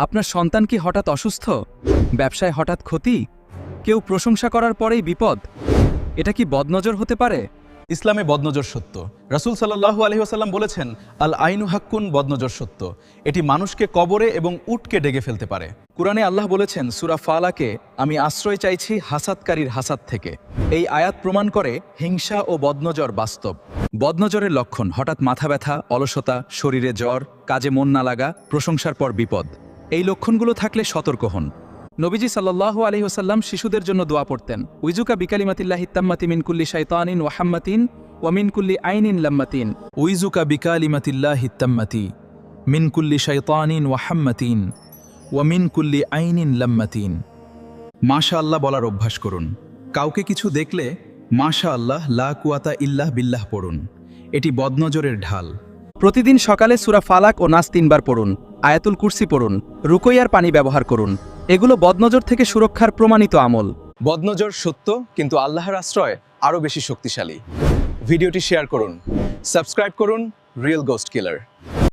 আপনার সন্তান কি হঠাৎ অসুস্থ? ব্যবসায় হঠাৎ ক্ষতি? কেউ প্রশংসা করার পরেই বিপদ? এটা কি বদনজর হতে পারে? ইসলামে বদনজর সত্য। রাসূল সাল্লাল্লাহু আলাইহি ওয়াসাল্লাম বলেছেন, আল আইনু হাক্কুন, বদনজর সত্য। এটি মানুষকে কবরে এবং উটকে ডেকে ফেলতে পারে। কুরআনে আল্লাহ বলেছেন সূরা ফালাকে, আমি আশ্রয় চাইছি হাসাদকারীর হাসাদ থেকে। এই আয়াত প্রমাণ করে হিংসা ও বদনজর বাস্তব। বদনজরের লক্ষণ হঠাৎ মাথা ব্যথা, অলসতা, শরীরে জ্বর, কাজে মন না লাগা, প্রশংসার পর বিপদ। এই লক্ষণগুলো থাকলে সতর্ক হন। নবীজি সাল্লাল্লাহু আলাইহি ওয়াসাল্লাম শিশুদের জন্য দোয়া পড়তেন, উইজুকা বিকালিমাতিল্লাহি তাম্মাতি মিন কুল্লি শাইতানিন ওয়া হাম্মাতিন ওয়া মিন কুল্লি আইনিন লাম্মাতিন। উইজুকা বিকালিমাতিল্লাহি তাম্মাতি মিন কুল্লি শাইতানিন ওয়া হাম্মাতিন ওয়া মিন কুল্লি আইনিন লাম্মাতিন। মাশাআল্লাহ বলার অভ্যাস করুন। কাউকে কিছু দেখলে মাশাআল্লাহ লা কুওয়াতা ইল্লাহ বিল্লাহ পড়ুন। এটি বদনজরের ঢাল। প্রতিদিন সকালে সূরা ফালাক ও নাস 3 বার পড়ুন। আয়াতুল কুরসি পড়ুন। রুকইয়ার পানি ব্যবহার করুন। এগুলো বদনজর থেকে সুরক্ষার প্রমাণিত আমল। বদনজর সত্য, কিন্তু আল্লাহর আশ্রয় আরও বেশি শক্তিশালী। ভিডিওটি শেয়ার করুন, সাবস্ক্রাইব করুন রিয়েল গোস্ট কিলার।